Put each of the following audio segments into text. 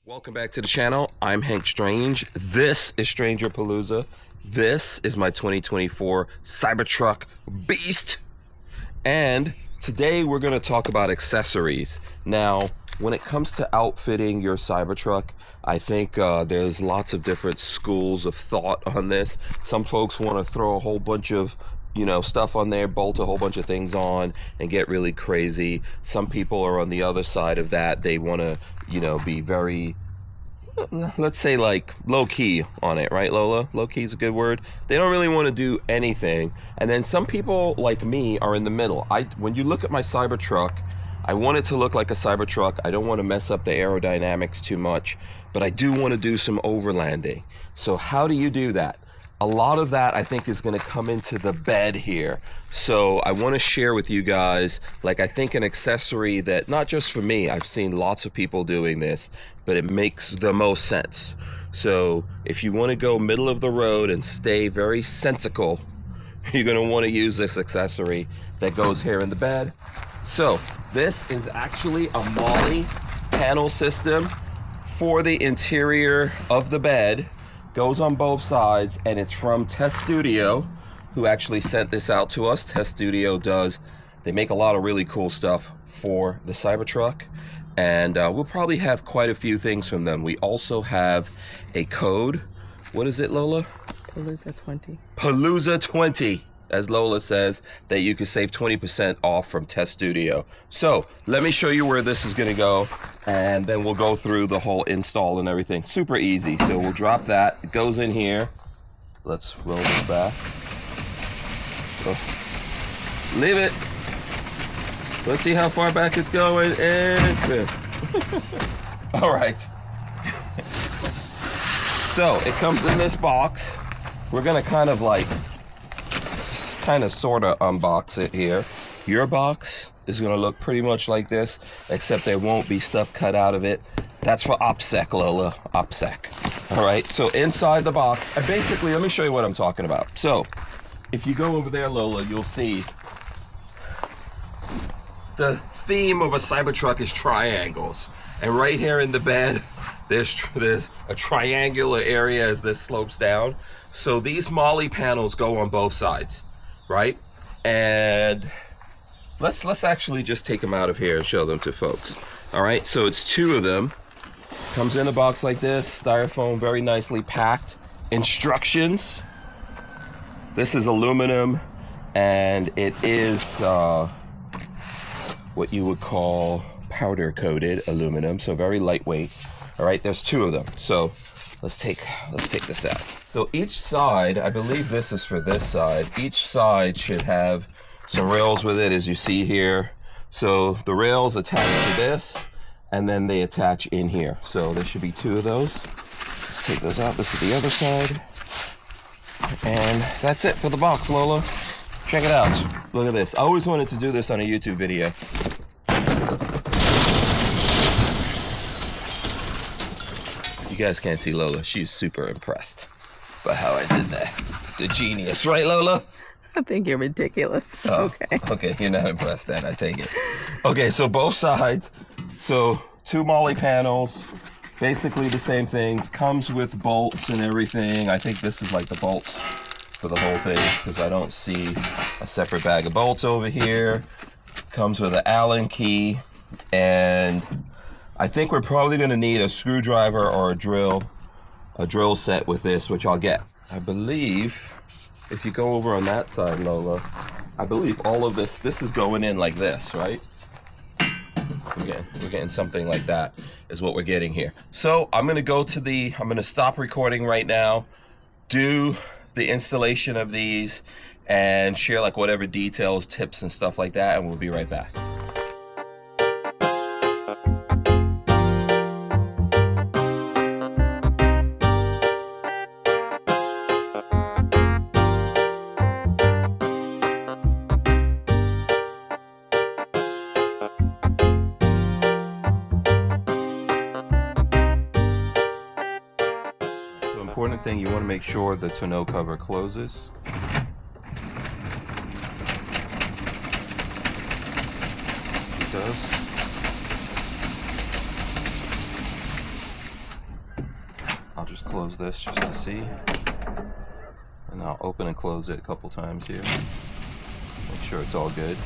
Welcome back to the channel. I'm Hank Strange. This is StrangerPalooza. This is my 2024 Cybertruck Beast. And today we're going to talk about accessories. Now, when it comes to outfitting your Cybertruck, I think there's lots of different schools of thought on this. Some folks want to throw a whole bunch of stuff on there, bolt a whole bunch of things on and get really crazy. Some people are on the other side of that. They want to, be very, let's say, like low-key on it, right, Lola? Low-key is a good word. They don't really want to do anything. And then some people like me are in the middle. When you look at my Cybertruck, I want it to look like a Cybertruck. I don't want to mess up the aerodynamics too much, but I do want to do some overlanding. So how do you do that? A lot of that I think is going to come into the bed here. So I want to share with you guys, like, I think an accessory that, not just for me, I've seen lots of people doing this, but it makes the most sense. So if you want to go middle of the road and stay very sensical, you're going to want to use this accessory that goes here in the bed. So this is actually a MOLLE panel system for the interior of the bed. Goes on both sides, and it's from Tesstudio, who actually sent this out to us. Tesstudio they make a lot of really cool stuff for the Cybertruck, and we'll probably have quite a few things from them. We also have a code. What is it, Lola? Palooza 20. Palooza 20, as Lola says, that you can save 20% off from Tesstudio. So let me show you where this is going to go, and then we'll go through the whole install and everything. Super easy. So we'll drop that. It goes in here. Let's roll this back. So, leave it. Let's see how far back it's going, and good. All right. So it comes in this box. We're going to kind of sort of unbox it here. Your box is going to look pretty much like this, except there won't be stuff cut out of it. That's for OPSEC, Lola. OPSEC. All right, so inside the box, basically, let me show you what I'm talking about. So if you go over there, Lola, you'll see the theme of a Cybertruck is triangles. And right here in the bed, there's a triangular area as this slopes down. So these MOLLE panels go on both sides, right? And let's actually just take them out of here and show them to folks. All right, so it's two of them. Comes in a box like this, styrofoam, very nicely packed. Instructions. This is aluminum, and it is what you would call powder coated aluminum, so very lightweight. All right, there's two of them. So let's take this out. So each side, I believe this is for this side, each side should have some rails with it, as you see here. So the rails attach to this, and then they attach in here. So there should be two of those. Let's take those out. This is the other side. And that's it for the box, Lola. Check it out. Look at this. I always wanted to do this on a YouTube video. You guys can't see Lola. She's super impressed by how I did that. The genius, right, Lola? I think you're ridiculous. Oh, okay. Okay, you're not impressed then, I take it. Okay, so both sides. So two MOLLE panels, basically the same things. Comes with bolts and everything. I think this is like the bolts for the whole thing, because I don't see a separate bag of bolts over here. Comes with an Allen key, and I think we're probably going to need a screwdriver or a drill set with this, which I'll get. I believe, if you go over on that side, Lola, I believe all of this is going in like this, right? We're getting something like that is what we're getting here. So I'm going to stop recording right now, do the installation of these, and share like whatever details, tips, and stuff like that, and we'll be right back. Important thing, you want to make sure the tonneau cover closes. It does. And then just close this just to see. And I'll open and close it a couple times here. Make sure it's all good.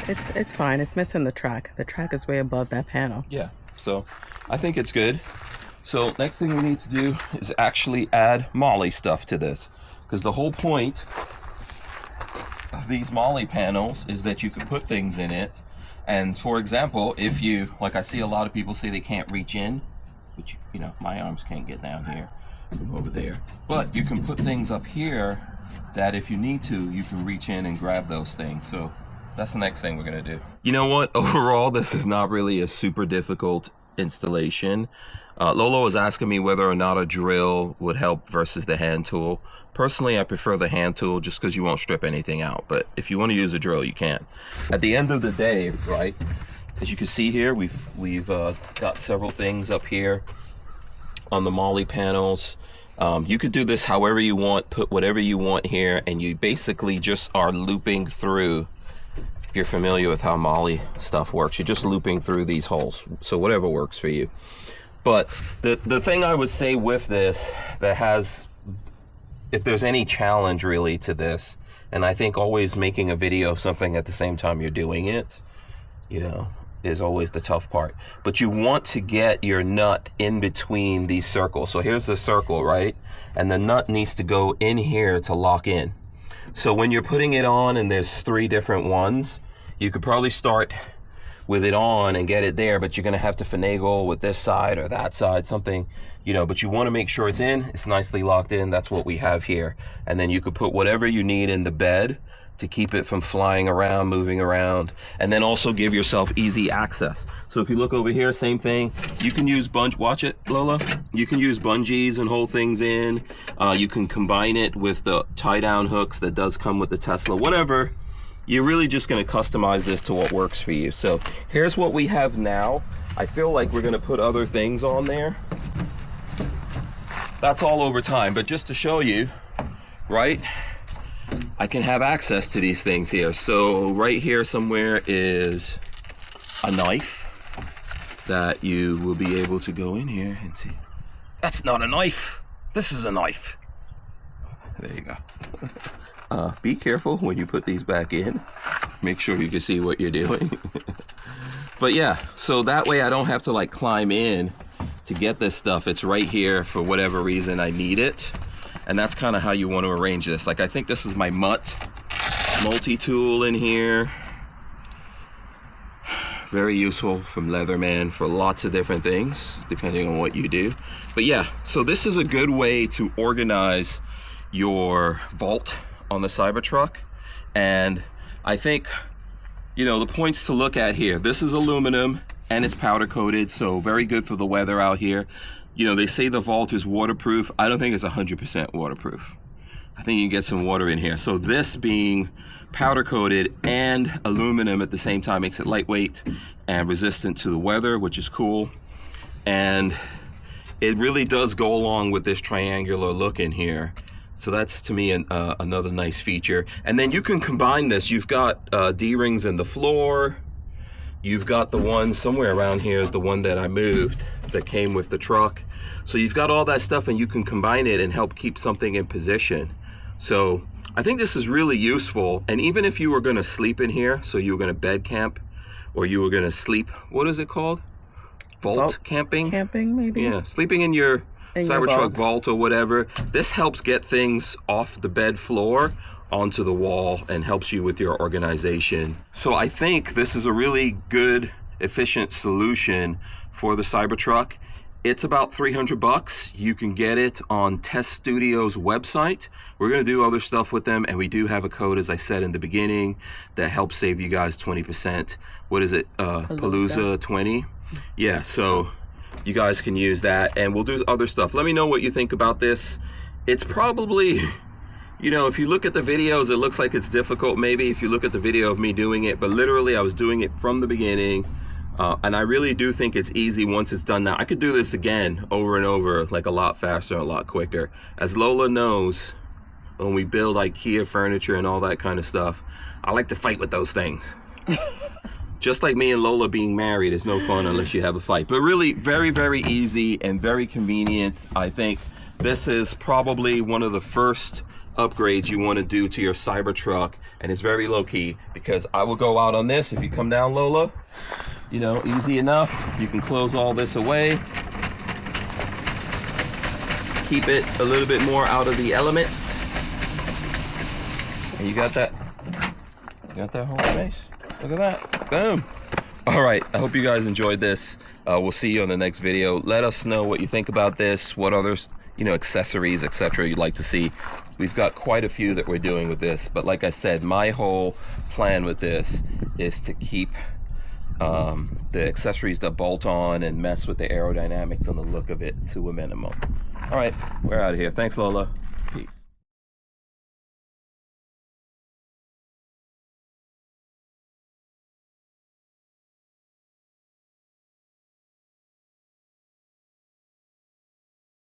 It's fine. It's missing the track. The track is way above that panel. Yeah, so I think it's good. So next thing we need to do is actually add MOLLE stuff to this, because the whole point of these MOLLE panels is that you can put things in it. And for example, if you, like I see a lot of people say they can't reach in, which, you know, my arms can't get down here from over there, but you can put things up here that if you need to, you can reach in and grab those things. So that's the next thing we're gonna do. You know what? Overall, this is not really a super difficult installation. Lola was asking me whether or not a drill would help versus the hand tool. Personally, I prefer the hand tool just because you won't strip anything out. But if you want to use a drill, you can. At the end of the day, right, as you can see here, we've got several things up here on the MOLLE panels. You could do this however you want, put whatever you want here, and you basically just are looping through. If you're familiar with how MOLLE stuff works, you're just looping through these holes. So whatever works for you. But the thing I would say with this that has, if there's any challenge really to this, and I think always making a video of something at the same time you're doing it, you know, is always the tough part. But you want to get your nut in between these circles. So here's the circle, right? And the nut needs to go in here to lock in. So when you're putting it on and there's 3 different ones, you could probably start with it on and get it there, but you're gonna have to finagle with this side or that side, something, you know, but you wanna make sure it's in, it's nicely locked in. That's what we have here. And then you could put whatever you need in the bed to keep it from flying around, moving around, and then also give yourself easy access. So if you look over here, same thing. You can use watch it, Lola. You can use bungees and hold things in. You can combine it with the tie down hooks that does come with the Tesla, whatever. You're really just gonna customize this to what works for you. So here's what we have now. I feel like we're gonna put other things on there. That's all over time, but just to show you, right? I can have access to these things here. So right here somewhere is a knife that you will be able to go in here and see. That's not a knife. This is a knife. There you go. Be careful when you put these back in. Make sure you can see what you're doing. But yeah, so that way I don't have to like climb in to get this stuff. It's right here for whatever reason I need it. And that's kind of how you want to arrange this. Like I think this is my multi-tool in here. Very useful from Leatherman for lots of different things, depending on what you do. But yeah, so this is a good way to organize your vault on the Cybertruck. And I think, you know, the points to look at here, this is aluminum and it's powder coated, so very good for the weather out here. You know, they say the vault is waterproof. I don't think it's 100% waterproof. I think you can get some water in here. So this being powder coated and aluminum at the same time makes it lightweight and resistant to the weather, which is cool. And it really does go along with this triangular look in here. So that's, to me, another nice feature. And then you can combine this. You've got D-rings in the floor. You've got the one somewhere around here is the one that I moved that came with the truck. So you've got all that stuff and you can combine it and help keep something in position. So I think this is really useful. And even if you were gonna sleep in here, so you were gonna bed camp or you were gonna sleep, what is it called? Vault camping? Camping, maybe? Yeah, sleeping in your Cybertruck vault or whatever. This helps get things off the bed floor onto the wall and helps you with your organization. So I think this is a really good, efficient solution for the Cybertruck. It's about 300 bucks. You can get it on Teststudio's website. We're gonna do other stuff with them, and we do have a code, as I said in the beginning, that helps save you guys 20%. What is it? Palooza 20? Yeah, so you guys can use that, and we'll do other stuff. Let me know what you think about this. It's probably, you know, if you look at the videos, it looks like it's difficult maybe if you look at the video of me doing it, but literally I was doing it from the beginning. And I really do think it's easy once it's done now. I could do this again over and over, like a lot faster, a lot quicker. As Lola knows, when we build IKEA furniture and all that kind of stuff, I like to fight with those things. just like me and Lola being married is no fun unless you have a fight. But really, very, very easy and very convenient. I think this is probably one of the first upgrades you want to do to your Cybertruck, and it's very low-key because I will go out on this. If you come down, Lola, you know, easy enough. You can close all this away. Keep it a little bit more out of the elements. And you got that whole space. Look at that. Boom. All right, I hope you guys enjoyed this. We'll see you on the next video. Let us know what you think about this, what others, you know, accessories, etc. you'd like to see. We've got quite a few that we're doing with this, but like I said, my whole plan with this is to keep the accessories that bolt on and mess with the aerodynamics and the look of it to a minimum. All right, we're out of here. Thanks, Lola.